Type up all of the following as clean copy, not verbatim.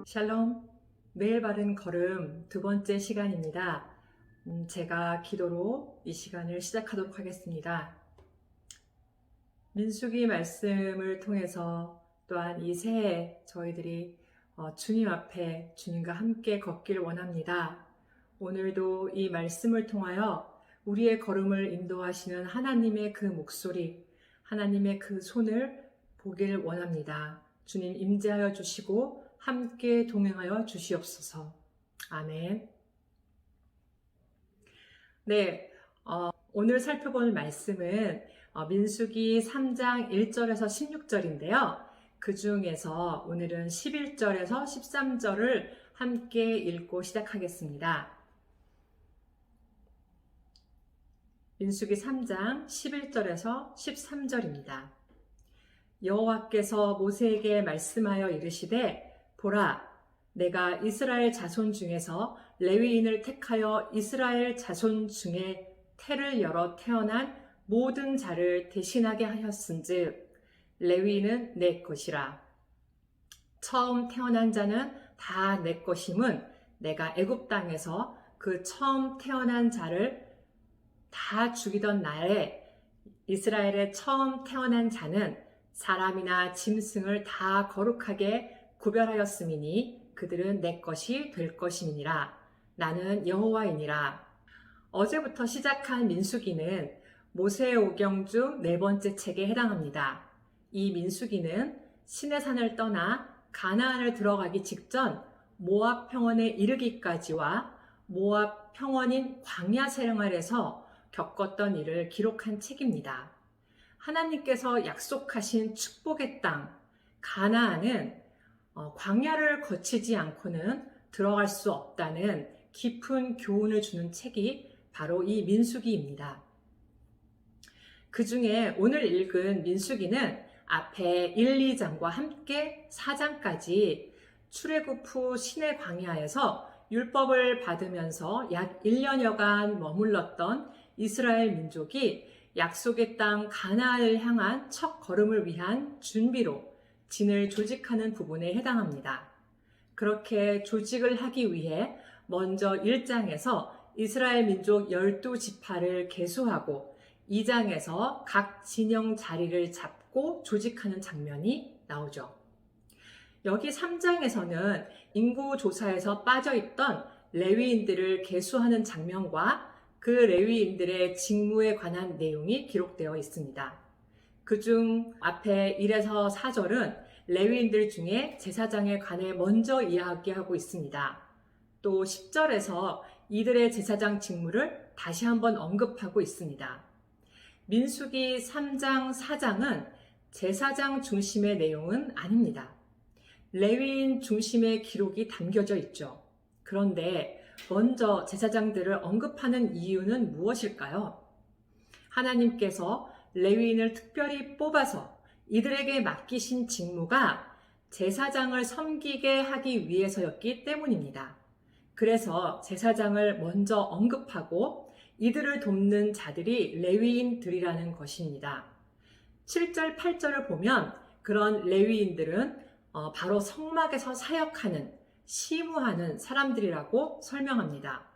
샬롬, 매일 바른 걸음 두 번째 시간입니다. 제가 기도로 이 시간을 시작하도록 하겠습니다. 민수기 말씀을 통해서 또한 이 새해 저희들이 주님 앞에 주님과 함께 걷길 원합니다. 오늘도 이 말씀을 통하여 우리의 걸음을 인도하시는 하나님의 그 목소리, 하나님의 그 손을 보길 원합니다. 주님 임재하여 주시고 함께 동행하여 주시옵소서. 아멘. 네, 오늘 살펴볼 말씀은 민수기 3장 1절에서 16절인데요. 그 중에서 오늘은 11절에서 13절을 함께 읽고 시작하겠습니다. 민수기 3장 11절에서 13절입니다. 여호와께서 모세에게 말씀하여 이르시되 보라, 내가 이스라엘 자손 중에서 레위인을 택하여 이스라엘 자손 중에 태를 열어 태어난 모든 자를 대신하게 하였은즉 레위인은 내 것이라. 처음 태어난 자는 다 내 것임은 내가 애굽 땅에서 그 처음 태어난 자를 다 죽이던 날에 이스라엘의 처음 태어난 자는 사람이나 짐승을 다 거룩하게 구별하였음이니 그들은 내 것이 될 것이니라. 나는 여호와이니라. 어제부터 시작한 민수기는 모세의 오경 중 네 번째 책에 해당합니다. 이 민수기는 시내산을 떠나 가나안을 들어가기 직전 모압 평원에 이르기까지와 모압 평원인 광야 생활에서 겪었던 일을 기록한 책입니다. 하나님께서 약속하신 축복의 땅 가나안은 광야를 거치지 않고는 들어갈 수 없다는 깊은 교훈을 주는 책이 바로 이 민수기입니다. 그 중에 오늘 읽은 민수기는 앞에 1, 2장과 함께 4장까지 출애굽 후 시내 광야에서 율법을 받으면서 약 1년여간 머물렀던 이스라엘 민족이 약속의 땅 가나안을 향한 첫 걸음을 위한 준비로 진을 조직하는 부분에 해당합니다. 그렇게 조직을 하기 위해 먼저 1장에서 이스라엘 민족 12지파를 계수하고 2장에서 각 진영 자리를 잡고 조직하는 장면이 나오죠. 여기 3장에서는 인구조사에서 빠져있던 레위인들을 계수하는 장면과 그 레위인들의 직무에 관한 내용이 기록되어 있습니다. 그중 앞에 1에서 4절은 레위인들 중에 제사장에 관해 먼저 이야기하고 있습니다. 또 10절에서 이들의 제사장 직무를 다시 한번 언급하고 있습니다. 민수기 3장, 4장은 제사장 중심의 내용은 아닙니다. 레위인 중심의 기록이 담겨져 있죠. 그런데 먼저 제사장들을 언급하는 이유는 무엇일까요? 하나님께서 레위인을 특별히 뽑아서 이들에게 맡기신 직무가 제사장을 섬기게 하기 위해서였기 때문입니다. 그래서 제사장을 먼저 언급하고 이들을 돕는 자들이 레위인들이라는 것입니다. 7절, 8절을 보면 그런 레위인들은 바로 성막에서 사역하는, 시무하는 사람들이라고 설명합니다.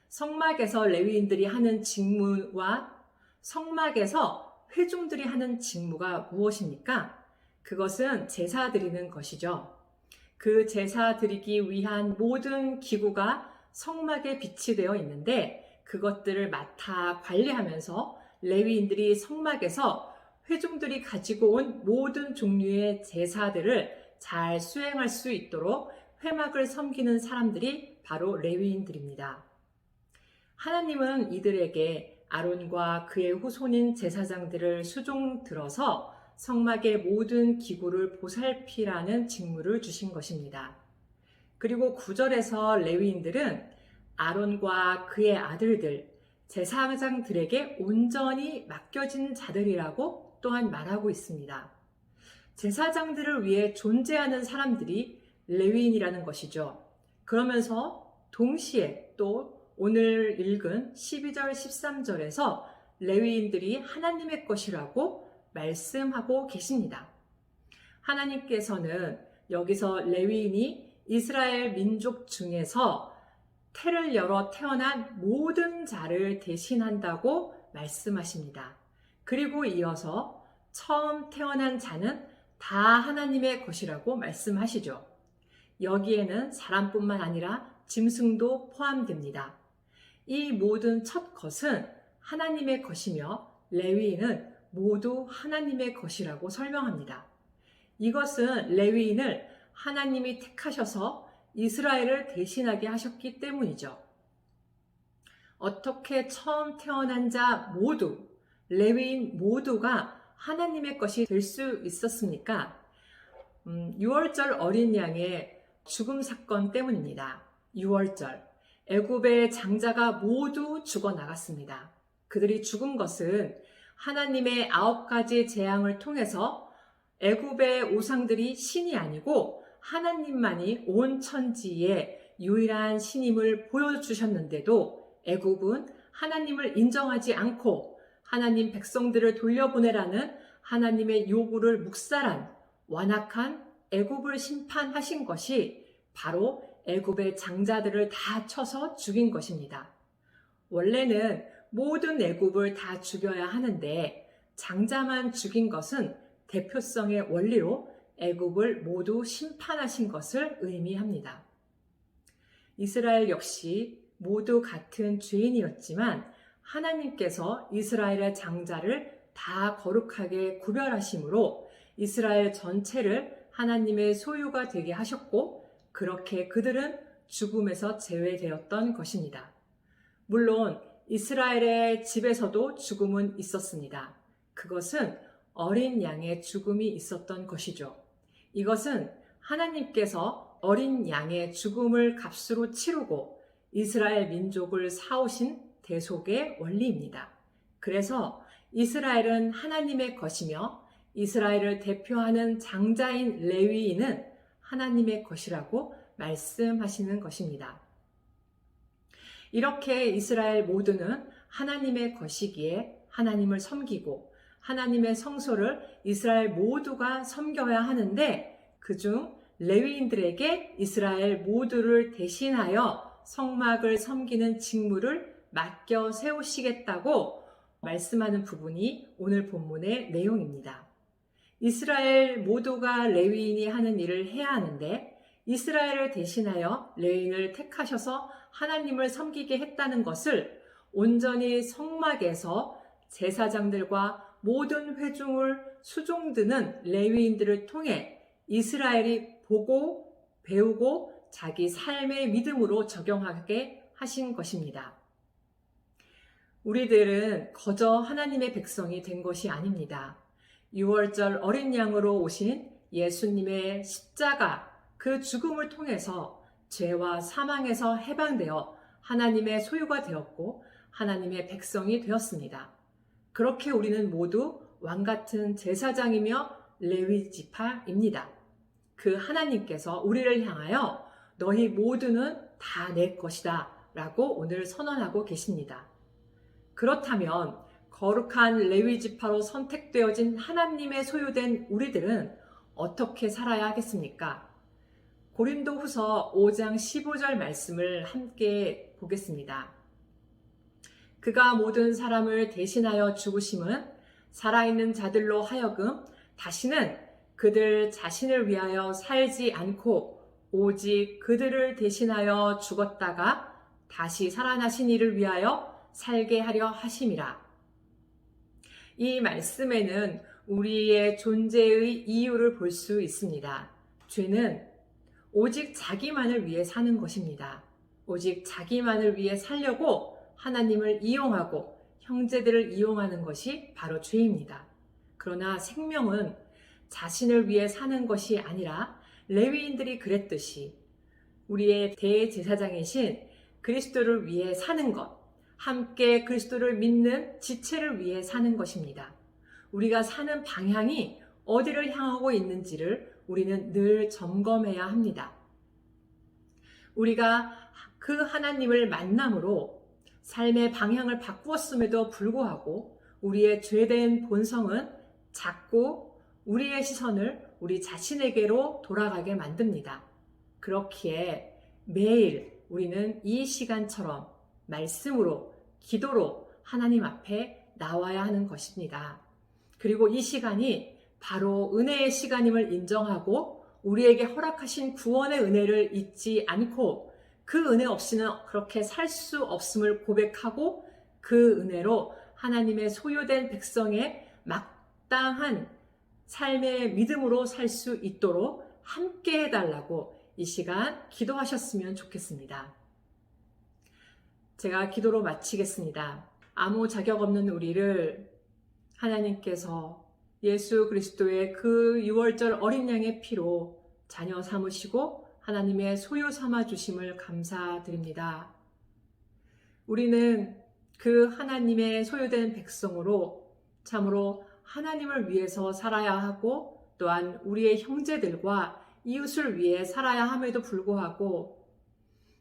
성막에서 레위인들이 하는 직무와 성막에서 회중들이 하는 직무가 무엇입니까? 그것은 제사 드리는 것이죠. 그 제사 드리기 위한 모든 기구가 성막에 비치되어 있는데 그것들을 맡아 관리하면서 레위인들이 성막에서 회중들이 가지고 온 모든 종류의 제사들을 잘 수행할 수 있도록 회막을 섬기는 사람들이 바로 레위인들입니다. 하나님은 이들에게 아론과 그의 후손인 제사장들을 수종 들어서 성막의 모든 기구를 보살피라는 직무를 주신 것입니다. 그리고 9절에서 레위인들은 아론과 그의 아들들, 제사장들에게 온전히 맡겨진 자들이라고 또한 말하고 있습니다. 제사장들을 위해 존재하는 사람들이 레위인이라는 것이죠. 그러면서 동시에 또 오늘 읽은 12절, 13절에서 레위인들이 하나님의 것이라고 말씀하고 계십니다. 하나님께서는 여기서 레위인이 이스라엘 민족 중에서 태를 열어 태어난 모든 자를 대신한다고 말씀하십니다. 그리고 이어서 처음 태어난 자는 다 하나님의 것이라고 말씀하시죠. 여기에는 사람뿐만 아니라 짐승도 포함됩니다. 이 모든 첫 것은 하나님의 것이며 레위인은 모두 하나님의 것이라고 설명합니다. 이것은 레위인을 하나님이 택하셔서 이스라엘을 대신하게 하셨기 때문이죠. 어떻게 처음 태어난 자 모두, 레위인 모두가 하나님의 것이 될 수 있었습니까? 6월절 어린 양의 죽음 사건 때문입니다. 6월절, 애굽의 장자가 모두 죽어나갔습니다. 그들이 죽은 것은 하나님의 9가지 재앙을 통해서 애굽의 우상들이 신이 아니고 하나님만이 온 천지에 유일한 신임을 보여주셨는데도 애굽은 하나님을 인정하지 않고 하나님 백성들을 돌려보내라는 하나님의 요구를 묵살한 완악한 애굽을 심판하신 것이 바로 애굽의 장자들을 다 쳐서 죽인 것입니다. 원래는 모든 애굽을 다 죽여야 하는데 장자만 죽인 것은 대표성의 원리로 애굽을 모두 심판하신 것을 의미합니다. 이스라엘 역시 모두 같은 죄인이었지만 하나님께서 이스라엘의 장자를 다 거룩하게 구별하심으로 이스라엘 전체를 하나님의 소유가 되게 하셨고 그렇게 그들은 죽음에서 제외되었던 것입니다. 물론 이스라엘의 집에서도 죽음은 있었습니다. 그것은 어린 양의 죽음이 있었던 것이죠. 이것은 하나님께서 어린 양의 죽음을 값으로 치르고 이스라엘 민족을 사오신 대속의 원리입니다. 그래서 이스라엘은 하나님의 것이며 이스라엘을 대표하는 장자인 레위인은 하나님의 것이라고 말씀하시는 것입니다. 이렇게 이스라엘 모두는 하나님의 것이기에 하나님을 섬기고 하나님의 성소를 이스라엘 모두가 섬겨야 하는데 그중 레위인들에게 이스라엘 모두를 대신하여 성막을 섬기는 직무를 맡겨 세우시겠다고 말씀하는 부분이 오늘 본문의 내용입니다. 이스라엘 모두가 레위인이 하는 일을 해야 하는데 이스라엘을 대신하여 레위인을 택하셔서 하나님을 섬기게 했다는 것을 온전히 성막에서 제사장들과 모든 회중을 수종드는 레위인들을 통해 이스라엘이 보고 배우고 자기 삶의 믿음으로 적용하게 하신 것입니다. 우리들은 거저 하나님의 백성이 된 것이 아닙니다. 6월절 어린 양으로 오신 예수님의 십자가 그 죽음을 통해서 죄와 사망에서 해방되어 하나님의 소유가 되었고 하나님의 백성이 되었습니다. 그렇게 우리는 모두 왕같은 제사장이며 레위 지파입니다. 그 하나님께서 우리를 향하여 너희 모두는 다 내 것이다 라고 오늘 선언하고 계십니다. 그렇다면 거룩한 레위 지파로 선택되어진 하나님의 소유된 우리들은 어떻게 살아야 하겠습니까? 고린도후서 5장 15절 말씀을 함께 보겠습니다. 그가 모든 사람을 대신하여 죽으심은 살아있는 자들로 하여금 다시는 그들 자신을 위하여 살지 않고 오직 그들을 대신하여 죽었다가 다시 살아나신 이를 위하여 살게 하려 하심이라. 이 말씀에는 우리의 존재의 이유를 볼 수 있습니다. 죄는 오직 자기만을 위해 사는 것입니다. 오직 자기만을 위해 살려고 하나님을 이용하고 형제들을 이용하는 것이 바로 죄입니다. 그러나 생명은 자신을 위해 사는 것이 아니라 레위인들이 그랬듯이 우리의 대제사장이신 그리스도를 위해 사는 것, 함께 그리스도를 믿는 지체를 위해 사는 것입니다. 우리가 사는 방향이 어디를 향하고 있는지를 우리는 늘 점검해야 합니다. 우리가 그 하나님을 만남으로 삶의 방향을 바꾸었음에도 불구하고 우리의 죄된 본성은 자꾸 우리의 시선을 우리 자신에게로 돌아가게 만듭니다. 그렇기에 매일 우리는 이 시간처럼 말씀으로, 기도로 하나님 앞에 나와야 하는 것입니다. 그리고 이 시간이 바로 은혜의 시간임을 인정하고 우리에게 허락하신 구원의 은혜를 잊지 않고 그 은혜 없이는 그렇게 살 수 없음을 고백하고 그 은혜로 하나님의 소유된 백성의 마땅한 삶의 믿음으로 살 수 있도록 함께 해달라고 이 시간 기도하셨으면 좋겠습니다. 제가 기도로 마치겠습니다. 아무 자격 없는 우리를 하나님께서 예수 그리스도의 그 유월절 어린 양의 피로 자녀 삼으시고 하나님의 소유 삼아 주심을 감사드립니다. 우리는 그 하나님의 소유된 백성으로 참으로 하나님을 위해서 살아야 하고 또한 우리의 형제들과 이웃을 위해 살아야 함에도 불구하고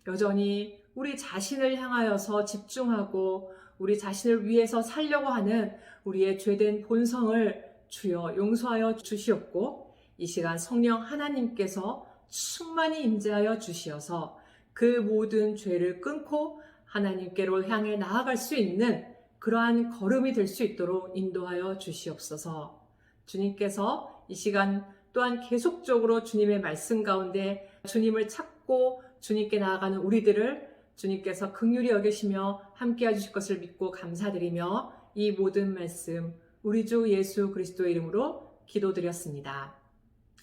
여전히 우리 자신을 향하여서 집중하고 우리 자신을 위해서 살려고 하는 우리의 죄된 본성을 주여 용서하여 주시옵고 이 시간 성령 하나님께서 충만히 임재하여 주시어서 그 모든 죄를 끊고 하나님께로 향해 나아갈 수 있는 그러한 걸음이 될 수 있도록 인도하여 주시옵소서. 주님께서 이 시간 또한 계속적으로 주님의 말씀 가운데 주님을 찾고 주님께 나아가는 우리들을 주님께서 긍휼히 여기시며 함께 해주실 것을 믿고 감사드리며 이 모든 말씀 우리 주 예수 그리스도의 이름으로 기도드렸습니다.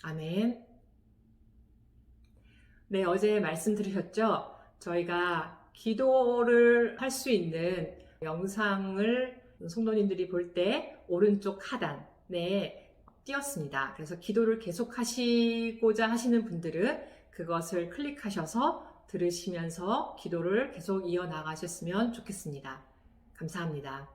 아멘. 네, 어제 말씀 들으셨죠? 저희가 기도를 할 수 있는 영상을 성도님들이 볼 때 오른쪽 하단에 띄었습니다. 그래서 기도를 계속 하시고자 하시는 분들은 그것을 클릭하셔서 들으시면서 기도를 계속 이어나가셨으면 좋겠습니다. 감사합니다.